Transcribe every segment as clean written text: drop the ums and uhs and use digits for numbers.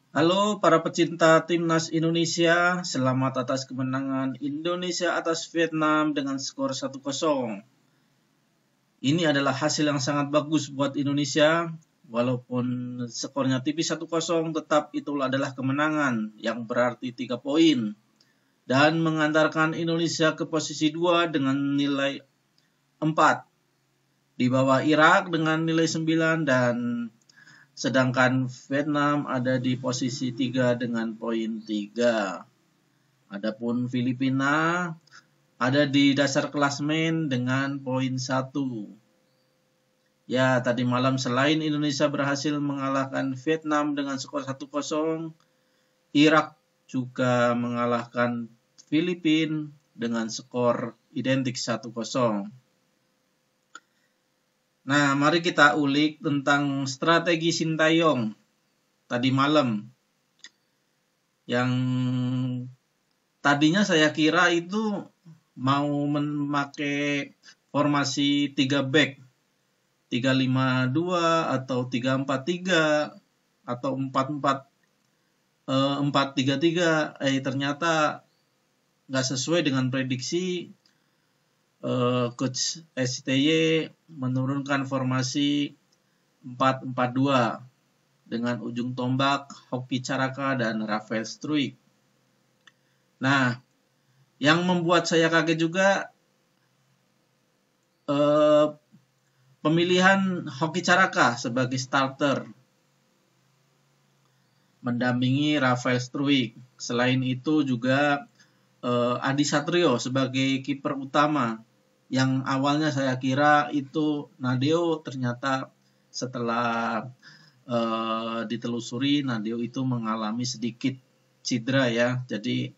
Halo para pecinta timnas Indonesia, selamat atas kemenangan Indonesia atas Vietnam dengan skor 1-0. Ini adalah hasil yang sangat bagus buat Indonesia, walaupun skornya tipis 1-0, tetap itulah adalah kemenangan yang berarti 3 poin dan mengantarkan Indonesia ke posisi 2 dengan nilai 4 di bawah Irak dengan nilai 9 dan sedangkan Vietnam ada di posisi 3 dengan poin 3. Adapun Filipina ada di dasar klasmen dengan poin 1. Ya, tadi malam selain Indonesia berhasil mengalahkan Vietnam dengan skor 1-0, Irak juga mengalahkan Filipina dengan skor identik 1-0. Nah, mari kita ulik tentang strategi Sintayong tadi malam. Yang tadinya saya kira itu mau memakai formasi 3 back, 3-5-2 atau 3-4-3 atau 4-3-3. Ternyata nggak sesuai dengan prediksi. Coach STY menurunkan formasi 4-4-2 dengan ujung tombak Hoki Caraka dan Rafael Struijk. Nah, yang membuat saya kaget juga pemilihan Hoki Caraka sebagai starter mendampingi Rafael Struijk. Selain itu juga Adi Satrio sebagai kiper utama, yang awalnya saya kira itu Nadeo, ternyata setelah ditelusuri Nadeo itu mengalami sedikit cedera ya. Jadi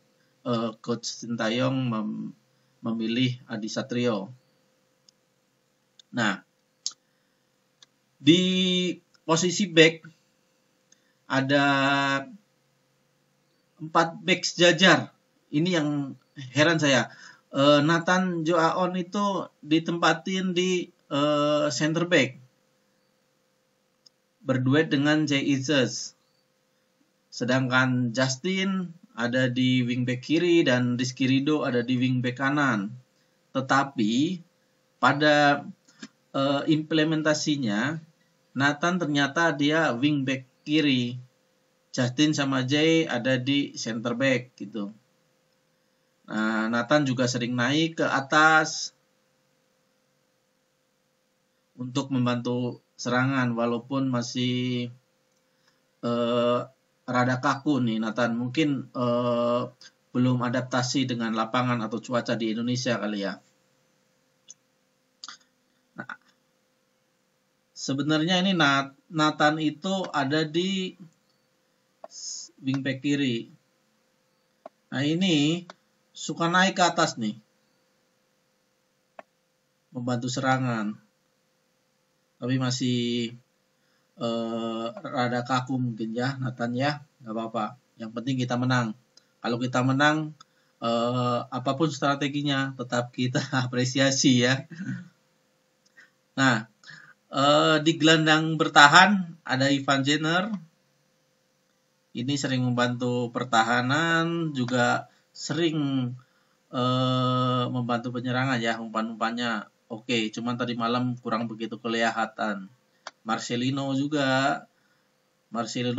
Coach Sintayong memilih Adi Satrio. Nah, di posisi back ada 4 back sejajar. Ini yang heran saya. Nathan Joaon itu ditempatin di center back, berduet dengan Jay Izzes. Sedangkan Justin ada di wingback kiri dan Rizky Ridho ada di wingback kanan. Tetapi pada implementasinya Nathan ternyata dia wingback kiri. Justin sama Jay ada di center back gitu. Nah, Nathan juga sering naik ke atas untuk membantu serangan walaupun masih rada kaku nih Nathan. Mungkin belum adaptasi dengan lapangan atau cuaca di Indonesia kali ya. Nah, sebenarnya ini Nathan itu ada di wingback kiri. Nah, ini suka naik ke atas nih, membantu serangan. Tapi masih rada kaku mungkin ya Nathan ya, nggak apa-apa. Yang penting kita menang. Kalau kita menang, apapun strateginya tetap kita apresiasi ya. Nah, di gelandang bertahan ada Ivan Jenner. Ini sering membantu pertahanan, juga sering membantu penyerangan ya, umpan-umpannya oke. Cuman tadi malam kurang begitu kelihatan. Marcelino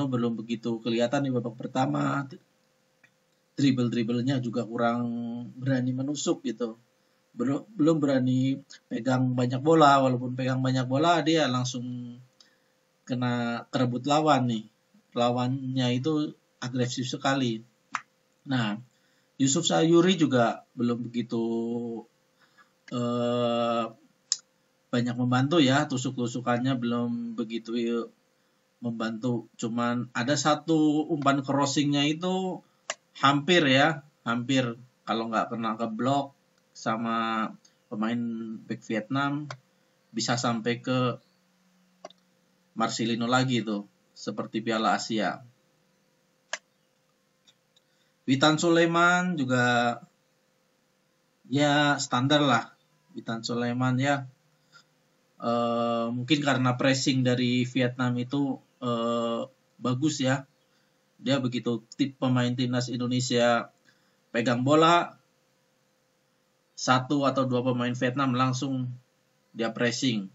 belum begitu kelihatan di babak pertama. Dribble-dribblenya juga kurang berani menusuk gitu. Belum berani pegang banyak bola, walaupun pegang banyak bola dia langsung kena kerebut lawan nih. Lawannya itu agresif sekali. Nah, Yusuf Sayuri juga belum begitu banyak membantu ya, tusuk-tusukannya belum begitu membantu. Cuman ada satu umpan crossingnya itu hampir kalau nggak kena ke blok sama pemain back Vietnam bisa sampai ke Marcelino lagi tuh, seperti Piala Asia. Witan Sulaiman juga ya standar lah. Witan Sulaiman ya mungkin karena pressing dari Vietnam itu bagus ya. Dia begitu pemain timnas Indonesia pegang bola, satu atau dua pemain Vietnam langsung dia pressing.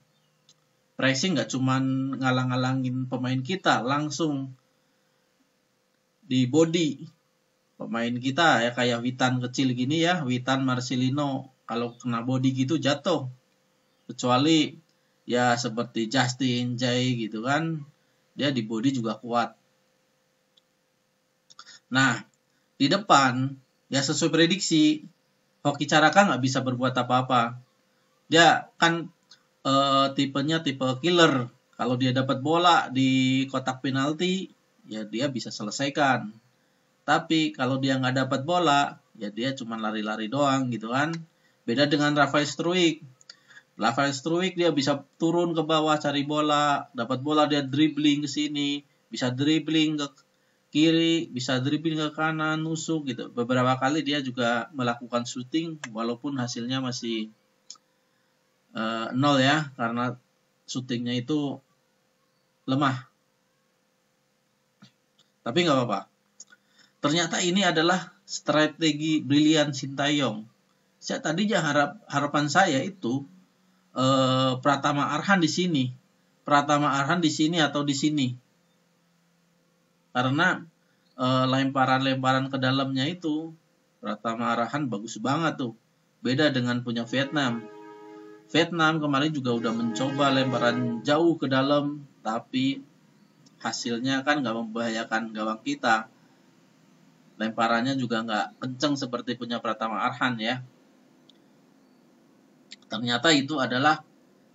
Pressing nggak cuman ngalang-ngalangin pemain kita, langsung di body pemain kita ya, kayak Witan kecil gini ya, Witan Marcelino, kalau kena body gitu jatuh. Kecuali ya seperti Justin Jay gitu kan, dia di body juga kuat. Nah, di depan ya sesuai prediksi, Hoki Caraka nggak bisa berbuat apa-apa. Dia kan tipenya tipe killer. Kalau dia dapat bola di kotak penalti, ya dia bisa selesaikan. Tapi kalau dia nggak dapat bola, ya dia cuma lari-lari doang gitu kan. Beda dengan Rafael Struijk. Rafael Struijk dia bisa turun ke bawah cari bola, dapat bola dia dribbling ke sini, bisa dribbling ke kiri, bisa dribbling ke kanan, nusuk gitu. Beberapa kali dia juga melakukan shooting walaupun hasilnya masih 0 ya, karena shootingnya itu lemah. Tapi nggak apa-apa. Ternyata ini adalah strategi brilian Sintayong. Tadinya harapan saya itu Pratama Arhan di sini. Pratama Arhan di sini atau di sini. Karena lemparan-lemparan ke dalamnya itu Pratama Arhan bagus banget tuh. Beda dengan punya Vietnam. Vietnam kemarin juga udah mencoba lemparan jauh ke dalam, tapi hasilnya kan nggak membahayakan gawang kita. Lemparannya juga nggak kenceng seperti punya Pratama Arhan ya. Ternyata itu adalah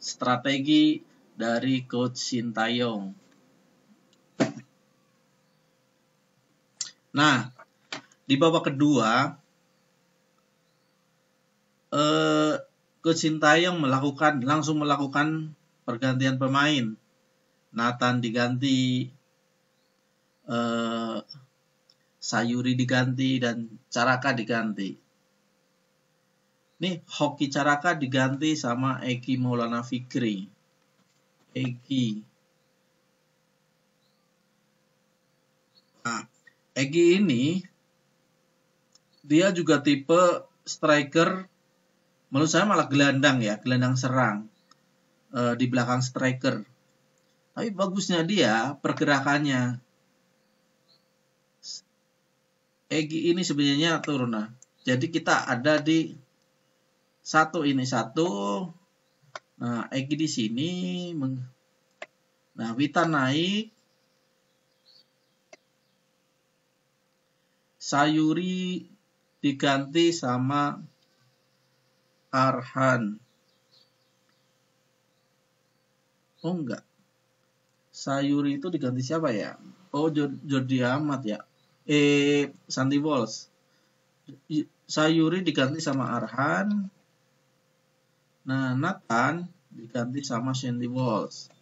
strategi dari Coach Sintayong. Nah, di babak kedua, Coach Sintayong langsung melakukan pergantian pemain. Nathan diganti, Sayuri diganti, dan Caraka diganti. Nih, Hoki Caraka diganti sama Eki Maulana Fikri. Nah, Eki ini dia juga tipe striker, menurut saya malah gelandang ya, gelandang serang di belakang striker. Tapi bagusnya dia pergerakannya. Egi ini sebenarnya turun. Nah, jadi kita ada di satu. Nah, Egi di sini. Nah, Witan naik. Sayuri diganti sama Arhan. Oh enggak. Sayuri itu diganti siapa ya? Oh, Jordi Amat ya. Sandy Walsh. Sayuri diganti sama Arhan. Nah, Nathan diganti sama Sandy Walsh.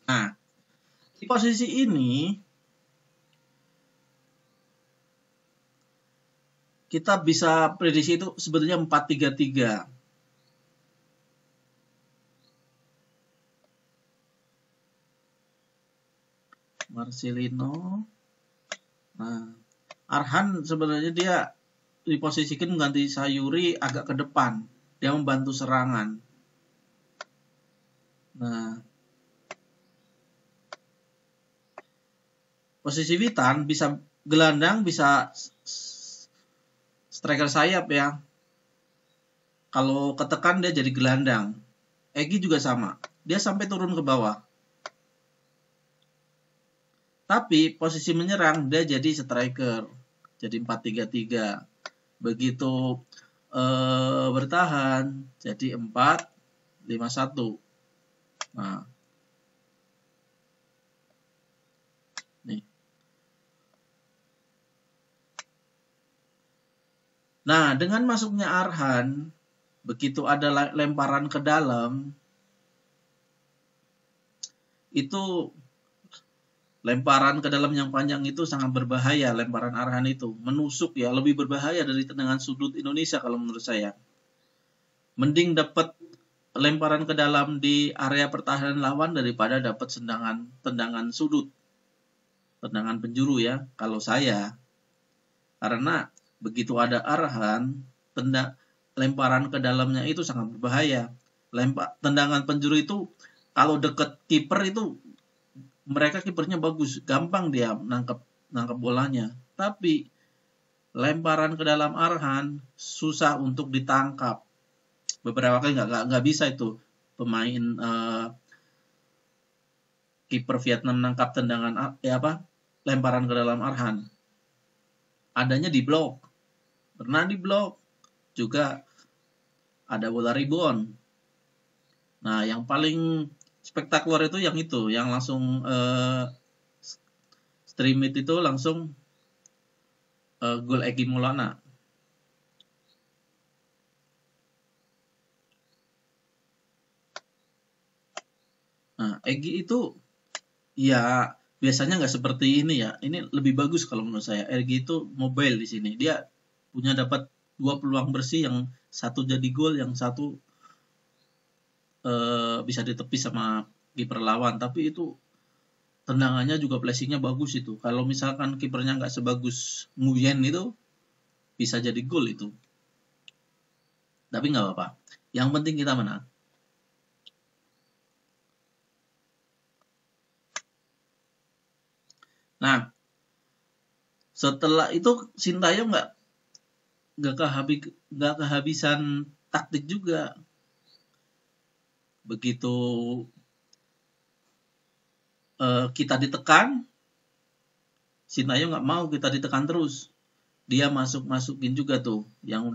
Nah, di posisi ini kita bisa prediksi itu sebetulnya 4-3-3. Marcelino. Nah, Arhan sebenarnya dia diposisikan mengganti Sayuri agak ke depan. Dia membantu serangan. Nah, posisi Witan bisa gelandang, bisa striker sayap ya. Kalau ketekan dia jadi gelandang. Egi juga sama. Dia sampai turun ke bawah. Tapi posisi menyerang dia jadi striker. Jadi 4-3-3. Begitu bertahan jadi 4-5-1. Nah. Nih. Nah, dengan masuknya Arhan, begitu ada lemparan ke dalam, itu lemparan ke dalam yang panjang itu sangat berbahaya. Lemparan Arhan itu menusuk ya, lebih berbahaya dari tendangan sudut Indonesia kalau menurut saya. Mending dapat lemparan ke dalam di area pertahanan lawan daripada dapat tendangan sudut, tendangan penjuru ya, kalau saya. Karena begitu ada arahan, lemparan ke dalamnya itu sangat berbahaya. Tendangan penjuru itu kalau deket kiper itu kipernya bagus, gampang dia nangkep bolanya. Tapi lemparan ke dalam arahan susah untuk ditangkap. Beberapa kali nggak bisa itu pemain kiper Vietnam nangkap tendangan lemparan ke dalam arahan. Adanya di blok. Pernah di blok juga ada bola rebound. Nah, yang paling spektakuler itu yang langsung stream itu langsung gol Egy Maulana. Nah, Egy itu ya biasanya nggak seperti ini ya. Ini lebih bagus kalau menurut saya. Egy itu mobile di sini. Dia punya dapat 2 peluang bersih, yang satu jadi gol, yang satu bisa ditepis sama kiper lawan. Tapi itu tendangannya juga placingnya bagus itu. Kalau misalkan kipernya nggak sebagus Nguyen itu, bisa jadi gol itu. Tapi nggak apa-apa. Yang penting kita menang. Nah, setelah itu Sintayong nggak kehabisan taktik juga. Begitu kita ditekan, Sintayong nggak mau kita ditekan terus. Dia masukin juga tuh, yang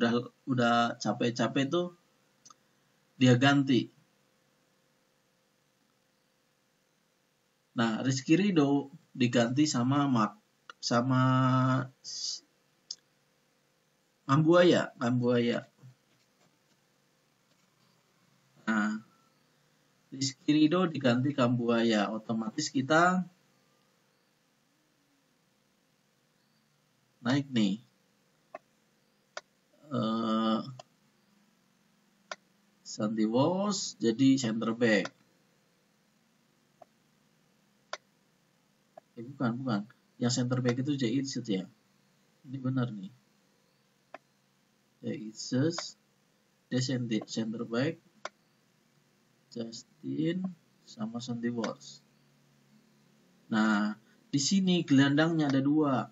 udah capek-capek tuh dia ganti. Nah, Rizky Ridho diganti sama Kambuaya. Nah, Rizky Ridho diganti Kambuaya, otomatis kita naik nih. Sandy Walsh jadi center back. Bukan. Yang center back itu Jay Itzes ya. Ini benar nih. Jay Itzes, dia center back. Justin sama Sandy Walsh. Nah, di sini gelandangnya ada 2.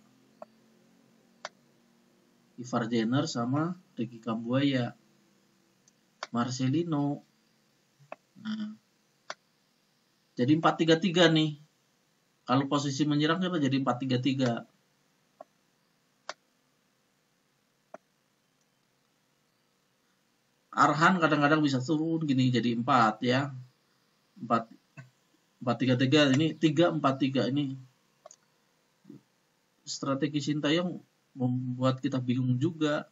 Ivar Jenner sama Ricky Kambuaya. Marcelino. Nah, jadi 4-3-3 nih. Kalau posisi menyerang kita jadi 4-3-3. Arhan kadang-kadang bisa turun gini jadi 4 ya. 4-3-3 ini 3-4-3 ini. Strategi Sintayong membuat kita bingung juga.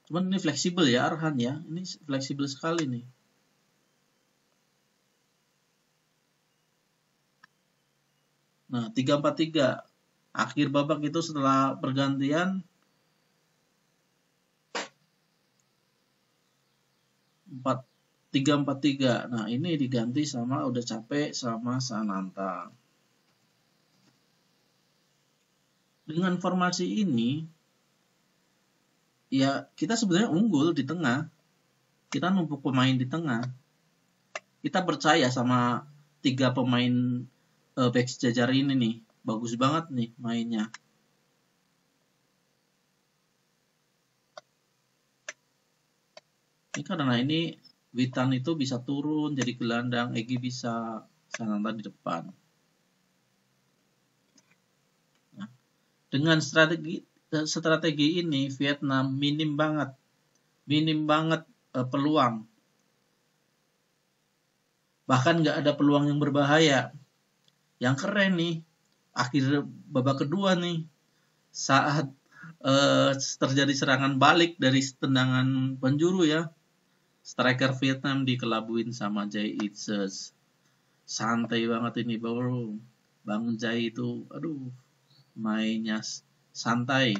Cuman ini fleksibel ya Arhan ya. Ini fleksibel sekali nih. Nah, 3-4-3. Akhir babak itu setelah pergantian 3-4-3. Nah, ini diganti sama udah capek sama Sananta. Dengan formasi ini ya kita sebenarnya unggul di tengah. Kita numpuk pemain di tengah. Kita percaya sama 3 pemain back sejajar ini nih. Bagus banget nih mainnya. Ini karena ini Witan itu bisa turun jadi gelandang, Egy bisa, Sananta di depan. Nah, dengan strategi ini Vietnam minim banget peluang. Bahkan nggak ada peluang yang berbahaya. Yang keren nih, akhir babak kedua nih, saat terjadi serangan balik dari tendangan penjuru ya, striker Vietnam dikelabuin sama Jay Itzes. Santai banget ini bro. Bang Jay itu, mainnya santai.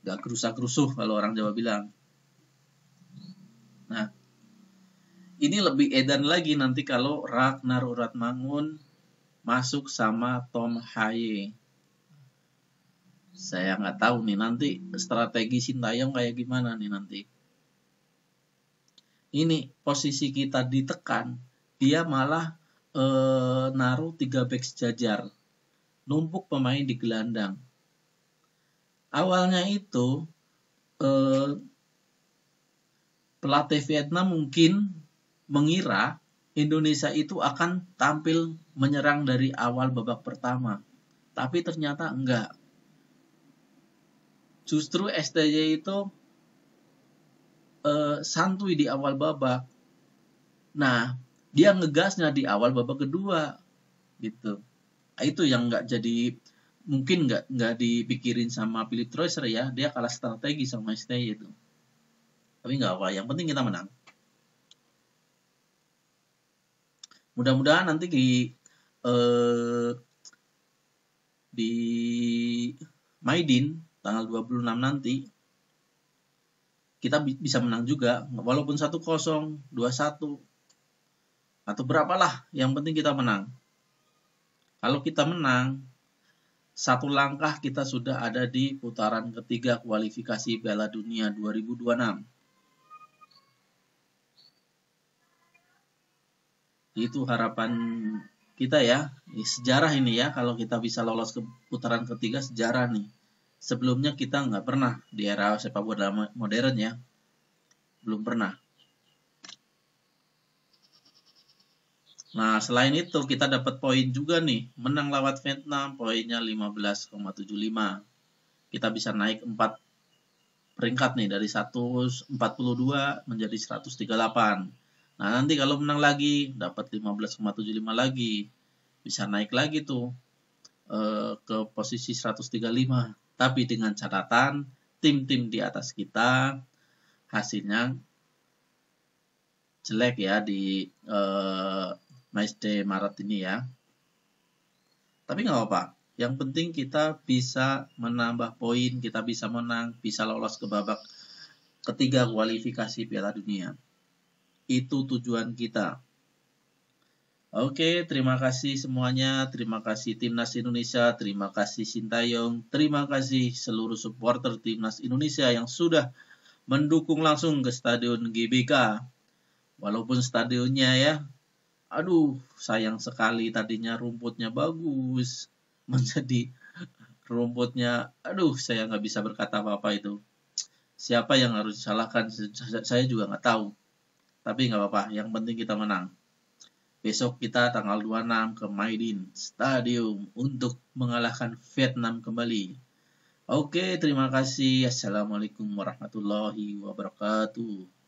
Gak kerusak-kerusuh kalau orang Jawa bilang. Nah, Ini lebih edan lagi nanti kalau Ragnar Uratmangun masuk sama Tom Haye. Saya nggak tahu nih nanti strategi Sintayong kayak gimana nih nanti. Ini posisi kita ditekan, dia malah naruh 3 back sejajar, numpuk pemain di gelandang. Awalnya itu pelatih Vietnam mungkin mengira Indonesia itu akan tampil menyerang dari awal babak pertama. Tapi ternyata enggak. Justru STY itu santuy di awal babak. Nah, dia ngegasnya di awal babak kedua. Gitu. Nah, itu yang enggak jadi, mungkin enggak dipikirin sama Philip Treusser ya. Dia kalah strategi sama STY itu. Tapi enggak apa, yang penting kita menang. Mudah-mudahan nanti di Maidin tanggal 26 nanti kita bisa menang juga, walaupun 1-0, 2-1 atau berapalah, yang penting kita menang. Kalau kita menang, satu langkah kita sudah ada di putaran ketiga kualifikasi Piala Dunia 2026. Itu harapan kita ya. Sejarah ini ya, kalau kita bisa lolos ke putaran ketiga, sejarah nih. Sebelumnya kita nggak pernah di era sepak bola modern ya. Belum pernah. Nah, selain itu kita dapat poin juga nih. Menang lawan Vietnam, poinnya 15,75. Kita bisa naik 4 peringkat nih, dari 142 menjadi 138. Nah, nanti kalau menang lagi, dapat 15,75 lagi. Bisa naik lagi tuh ke posisi 135. Tapi dengan catatan, tim-tim di atas kita hasilnya jelek ya di matchday Maret ini ya. Tapi nggak apa-apa. Yang penting kita bisa menambah poin, kita bisa menang, bisa lolos ke babak ketiga kualifikasi Piala Dunia. Itu tujuan kita. Oke, terima kasih semuanya. Terima kasih Timnas Indonesia, terima kasih Sintayong, terima kasih seluruh supporter Timnas Indonesia yang sudah mendukung langsung ke Stadion GBK. Walaupun stadionnya ya, aduh, sayang sekali, tadinya rumputnya bagus, menjadi rumputnya, aduh, saya nggak bisa berkata apa-apa itu. Siapa yang harus disalahkan, saya juga nggak tahu. Tapi nggak apa-apa, yang penting kita menang. Besok kita tanggal 26 ke Maidin Stadium untuk mengalahkan Vietnam kembali. Oke, terima kasih. Assalamualaikum warahmatullahi wabarakatuh.